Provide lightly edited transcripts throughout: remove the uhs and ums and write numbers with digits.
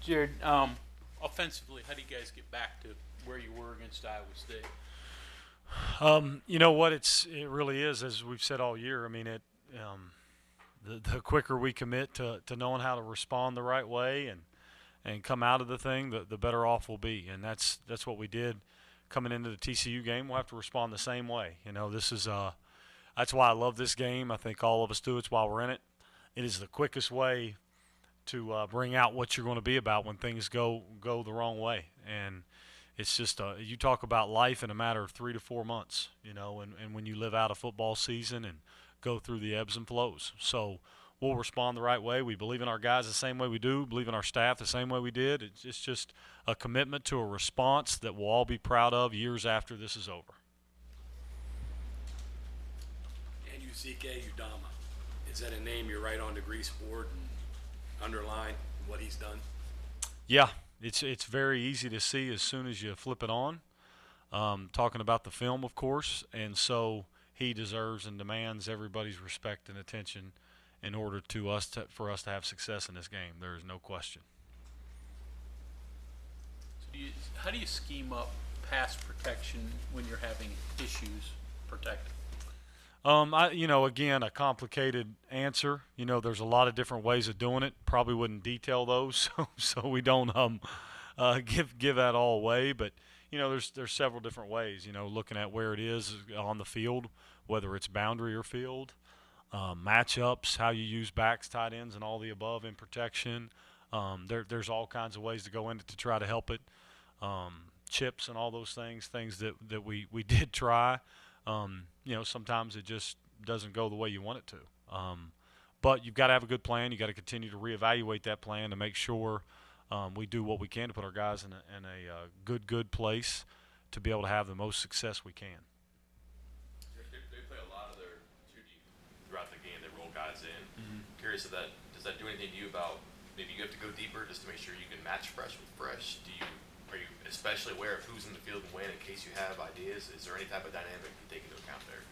Jared, offensively, how do you guys get back to where you were against Iowa State? You know what? It really is, as we've said all year. I mean, the quicker we commit to knowing how to respond the right way and come out of the thing, the better off we'll be. And that's what we did coming into the TCU game. We'll have to respond the same way. You know, this is that's why I love this game. I think all of us do. It's why we're in it. It is the quickest way to bring out what you're going to be about when things go the wrong way. And it's just you talk about life in a matter of 3 to 4 months, you know, and when you live out a football season and go through the ebbs and flows. So we'll respond the right way. We believe in our guys the same way we do, believe in our staff the same way we did. It's just a commitment to a response that we'll all be proud of years after this is over. And Uzike Udama. Is that a name you write on the grease board and underline what he's done? Yeah, it's very easy to see as soon as you flip it on. Talking about the film, of course, and so he deserves and demands everybody's respect and attention in order for us to have success in this game. There is no question. How do you scheme up pass protection when you're having issues protecting? Again, a complicated answer. You know, there's a lot of different ways of doing it. Probably wouldn't detail those, so we don't give that all away. But you know, there's several different ways. You know, looking at where it is on the field, whether it's boundary or field, matchups, how you use backs, tight ends, and all the above in protection. There's all kinds of ways to go in it to try to help it. Chips and all those things that we did try. Sometimes it just doesn't go the way you want it to. But you've got to have a good plan. You've got to continue to reevaluate that plan to make sure we do what we can to put our guys in a good place to be able to have the most success we can. They play a lot of their 2D throughout the game. They roll guys in. Curious if that does that do anything to you about maybe you have to go deeper just to make sure you can match fresh with fresh? Are you especially aware of who's in the field and when in case you have ideas? Is there any type of dynamic you take into account there?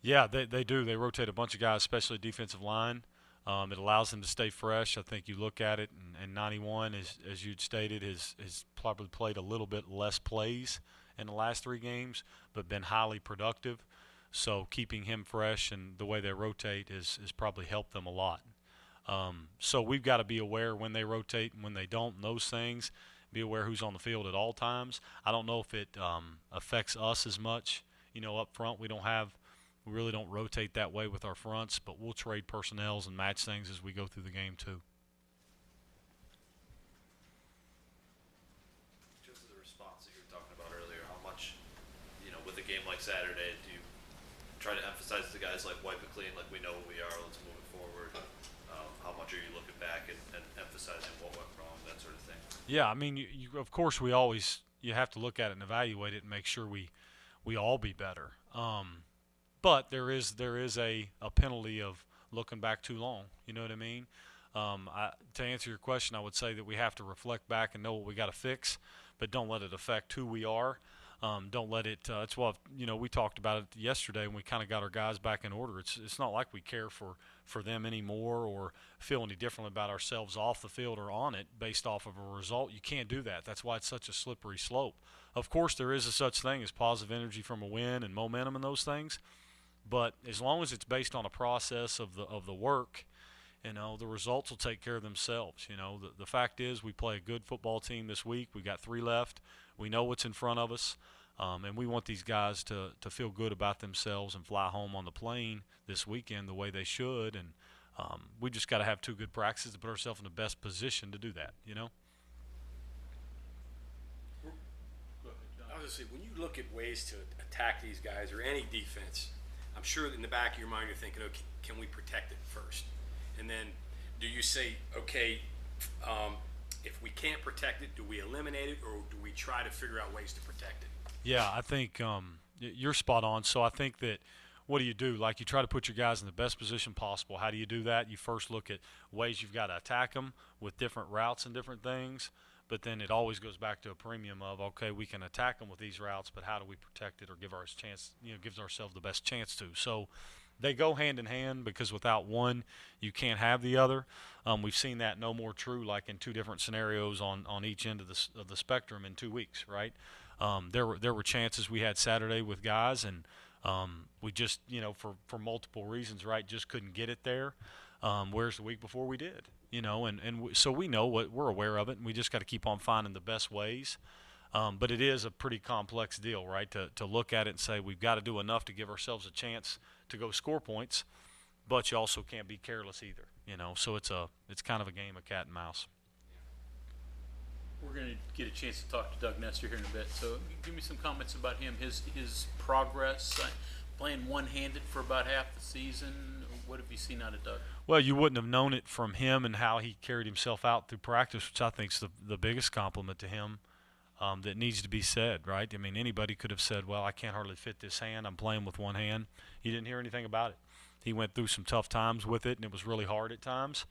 Yeah, they do. They rotate a bunch of guys, especially defensive line. It allows them to stay fresh. I think you look at it, and 91, as you'd stated, has probably played a little bit less plays in the last 3 games, but been highly productive. So keeping him fresh and the way they rotate has probably helped them a lot. So we've got to be aware when they rotate and when they don't, and those things. Be aware who's on the field at all times. I don't know if it affects us as much. You know, up front we really don't rotate that way with our fronts, but we'll trade personnels and match things as we go through the game too. Just the response that you were talking about earlier, how much, with a game like Saturday, do you try to emphasize to the guys like wipe it clean, like we know who we are, let's move it forward? How much are you looking back and emphasizing what went wrong, that sort of thing? Yeah, I mean, of course you have to look at it and evaluate it and make sure we all be better. But there is a penalty of looking back too long. You know what I mean? To answer your question, I would say that we have to reflect back and know what we got to fix, but don't let it affect who we are. Don't let it. That's what we talked about it yesterday when we kind of got our guys back in order. It's not like we care for them anymore or feel any differently about ourselves off the field or on it based off of a result. You can't do that. That's why it's such a slippery slope. Of course, there is a such thing as positive energy from a win and momentum and those things, but as long as it's based on a process of the work, the results will take care of themselves. The fact is we play a good football team this week. We got 3 left. We know what's in front of us, and we want these guys to feel good about themselves and fly home on the plane this weekend the way they should. And we just got to have 2 good practices to put ourselves in the best position to do that. I was going to say, when you look at ways to attack these guys or any defense, I'm sure in the back of your mind you're thinking, okay, can we protect it first? And then do you say, okay, if we can't protect it, do we eliminate it, or do we try to figure out ways to protect it? Yeah, I think you're spot on. So I think that what do you do? Like you try to put your guys in the best position possible. How do you do that? You first look at ways you've got to attack them with different routes and different things. But then it always goes back to a premium of, okay, we can attack them with these routes, but how do we protect it or gives ourselves the best chance to? So they go hand in hand because without one, you can't have the other. We've seen that no more true, like in two different scenarios on each end of the spectrum in 2 weeks, right? There were chances we had Saturday with guys, and we just for multiple reasons, right, just couldn't get it there. Whereas the week before we did, so we know what we're aware of it, and we just got to keep on finding the best ways. But it is a pretty complex deal, right? To look at it and say we've got to do enough to give ourselves a chance to go score points, but you also can't be careless either, So it's kind of a game of cat and mouse. We're going to get a chance to talk to Doug Nestor here in a bit. So give me some comments about him, his progress, playing one-handed for about half the season. What have you seen out of Doug? Well, you wouldn't have known it from him and how he carried himself out through practice, which I think is the biggest compliment to him that needs to be said, right? I mean, anybody could have said, well, I can't hardly fit this hand. I'm playing with one hand. He didn't hear anything about it. He went through some tough times with it, and it was really hard at times.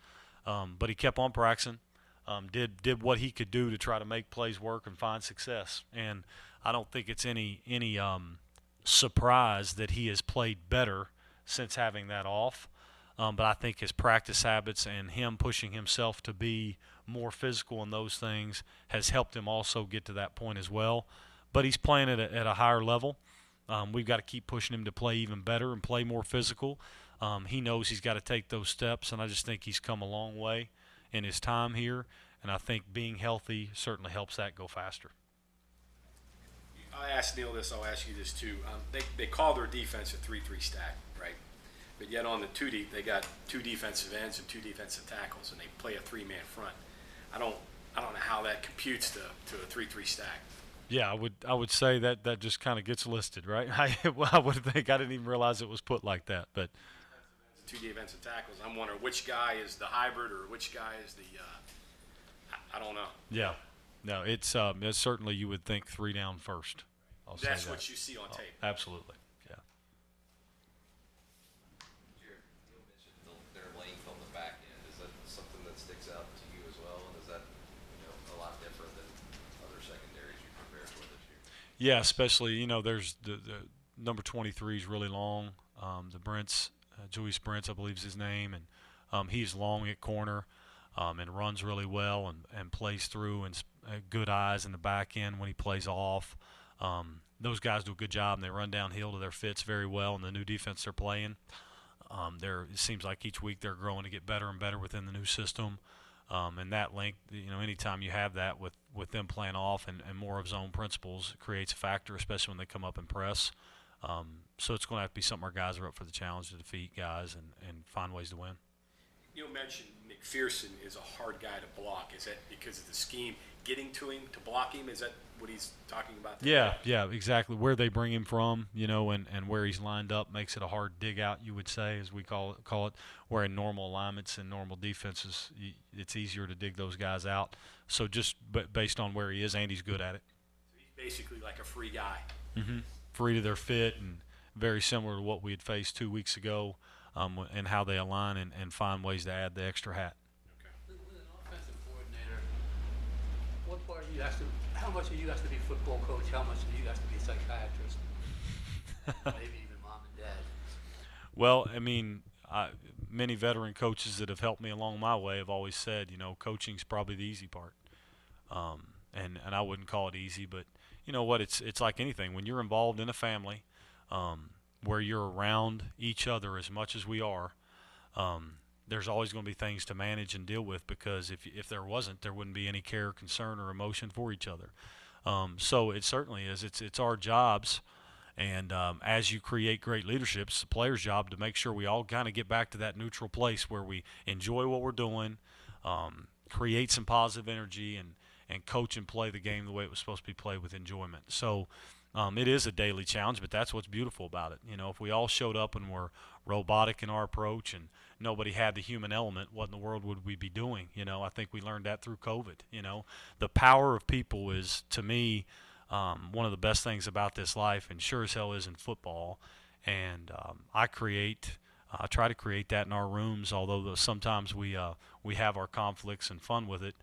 But he kept on practicing, did what he could do to try to make plays work and find success. And I don't think it's any surprise that he has played better since having that off. But I think his practice habits and him pushing himself to be more physical in those things has helped him also get to that point as well. But he's playing at a higher level. We've got to keep pushing him to play even better and play more physical. He knows he's got to take those steps, and I just think he's come a long way in his time here. And I think being healthy certainly helps that go faster. I asked Neil this, I'll ask you this too. They call their defense a 3-3 stack, right? But yet on the 2 deep, they got 2 defensive ends and 2 defensive tackles, and they play a 3-man front. I don't know how that computes to a 3-3 stack. Yeah, I would say that just kind of gets listed, right? I would think I didn't even realize it was put like that, but 2 defensive tackles. I'm wondering which guy is the hybrid or which guy is the I don't know. yeah, no, it's certainly you would think 3 down first. That's that. what you see on tape. Absolutely, yeah. Gerad, you mentioned their length on the back end. Is that something that sticks out to you as well? And is that a lot different than other secondaries you prepared for this year? Yeah, especially there's the number 23 is really long. The Brents, Julius Brents, I believe is his name, and he's long at corner. And runs really well and plays through and good eyes in the back end when he plays off. Those guys do a good job, and they run downhill to their fits very well in the new defense they're playing. It seems like each week they're growing to get better and better within the new system. And that length, anytime you have that with them playing off and more of zone principles, it creates a factor, especially when they come up and press. So it's going to have to be something our guys are up for the challenge to defeat guys and find ways to win. You mentioned McPherson is a hard guy to block. Is that because of the scheme getting to him to block him? Is that what he's talking about there? Yeah, exactly. Where they bring him from, and where he's lined up makes it a hard dig out, you would say, as we call it. Where in normal alignments and normal defenses, it's easier to dig those guys out. So just based on where he is, Andy's good at it. So he's basically like a free guy. Mm-hmm. Free to their fit and very similar to what we had faced 2 weeks ago. And how they align and find ways to add the extra hat. With an offensive coordinator, what part of you has to, how much of you has to be football coach, how much of you has to be a psychiatrist, maybe even mom and dad? Well, I mean, many veteran coaches that have helped me along my way have always said, coaching's probably the easy part. And I wouldn't call it easy, but you know what? It's like anything. When you're involved in a family, where you're around each other as much as we are, there's always going to be things to manage and deal with, because if there wasn't, there wouldn't be any care, concern, or emotion for each other. So it certainly is. It's our jobs, and as you create great leadership, it's the player's job to make sure we all kind of get back to that neutral place where we enjoy what we're doing, create some positive energy, and coach and play the game the way it was supposed to be played with enjoyment. So it is a daily challenge, but that's what's beautiful about it. If we all showed up and were robotic in our approach and nobody had the human element, what in the world would we be doing? I think we learned that through COVID. The power of people is, to me, one of the best things about this life, and sure as hell is in football. And I try to create that in our rooms, although sometimes we have our conflicts and fun with it.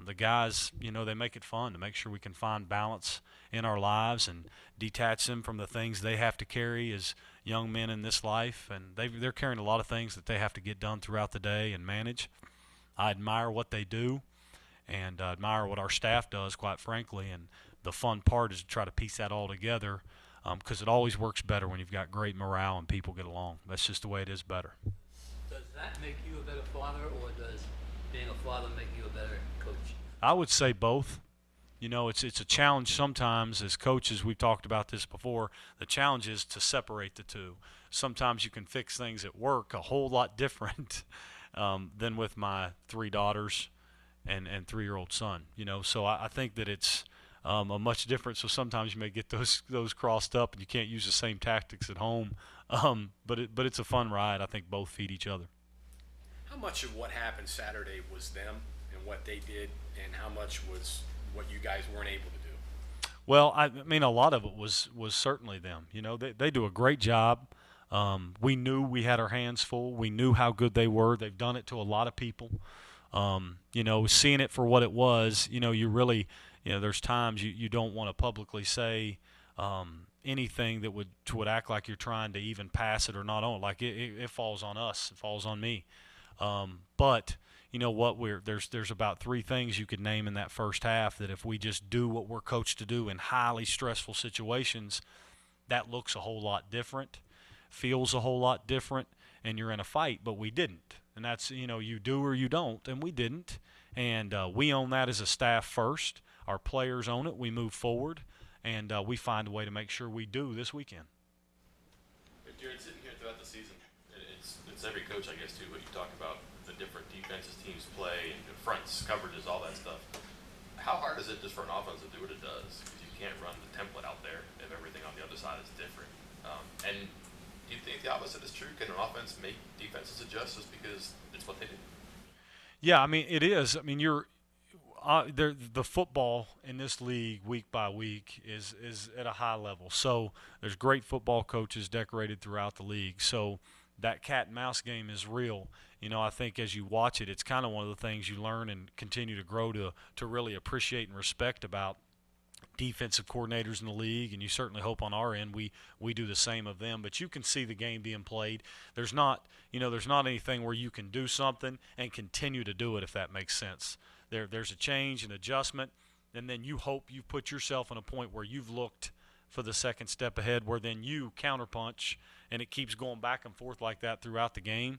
The guys, they make it fun to make sure we can find balance in our lives and detach them from the things they have to carry as young men in this life. And they're carrying a lot of things that they have to get done throughout the day and manage. I admire what they do, and admire what our staff does, quite frankly. And the fun part is to try to piece that all together, because it always works better when you've got great morale and people get along. That's just the way it is better. Does that make you a better father, or does being a father make you a better coach? I would say both. It's a challenge sometimes as coaches. We've talked about this before. The challenge is to separate the two. Sometimes you can fix things at work a whole lot different than with my 3 daughters and 3-year-old son. So I think that it's a much different. So sometimes you may get those crossed up, and you can't use the same tactics at home. But it's a fun ride. I think both feed each other. How much of what happened Saturday was them and what they did, and how much was what you guys weren't able to do? Well, I mean, a lot of it was certainly them. They do a great job. We knew we had our hands full. We knew how good they were. They've done it to a lot of people. Seeing it for what it was, you really, there's times you don't want to publicly say anything that would act like you're trying to even pass it or not on. Like it falls on us. It falls on me. But you know what? There's about 3 things you could name in that first half that if we just do what we're coached to do in highly stressful situations, that looks a whole lot different, feels a whole lot different, and you're in a fight. But we didn't, and that's you do or you don't, and we didn't, and we own that as a staff first. Our players own it. We move forward, and we find a way to make sure we do this weekend. If you're sitting here throughout the season, and it's every coach, I guess, too, but you talk about the different defenses teams play and the fronts, coverages, all that stuff. How hard is it just for an offense to do what it does? Because you can't run the template out there if everything on the other side is different. And do you think the opposite is true? Can an offense make defenses adjust just because it's what they do? Yeah, I mean, it is. I mean, the football in this league week by week is at a high level. So there's great football coaches decorated throughout the league. So that cat and mouse game is real. I think as you watch it, it's kind of one of the things you learn and continue to grow to really appreciate and respect about defensive coordinators in the league, and you certainly hope on our end we do the same of them. But you can see the game being played. There's not anything where you can do something and continue to do it, if that makes sense. There's a change, an adjustment, and then you hope you put yourself in a point where you've looked for the second step ahead, where then you counterpunch, and it keeps going back and forth like that throughout the game.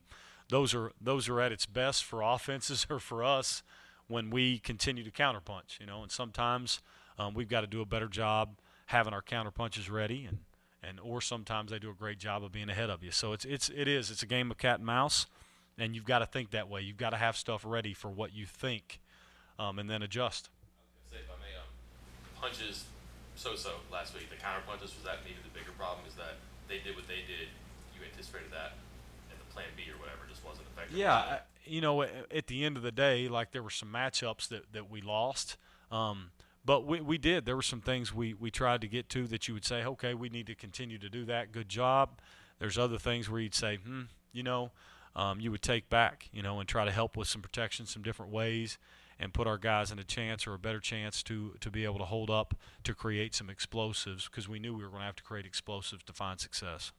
Those are at its best for offenses or for us when we continue to counterpunch, and sometimes we've got to do a better job having our counterpunches ready, or sometimes they do a great job of being ahead of you. So it's a game of cat and mouse, and you've got to think that way. You've got to have stuff ready for what you think, and then adjust. I was going to say, if I may, punches so-so last week. The counter punches, was that maybe the bigger problem? Is that they did what they did, you anticipated that, and the plan B or whatever just wasn't effective? Yeah, at the end of the day, like there were some matchups that we lost. But we did. There were some things we tried to get to that you would say, okay, we need to continue to do that. Good job. There's other things where you'd say, you would take back, and try to help with some protection, some different ways, and put our guys in a chance or a better chance to be able to hold up, to create some explosives, because we knew we were going to have to create explosives to find success.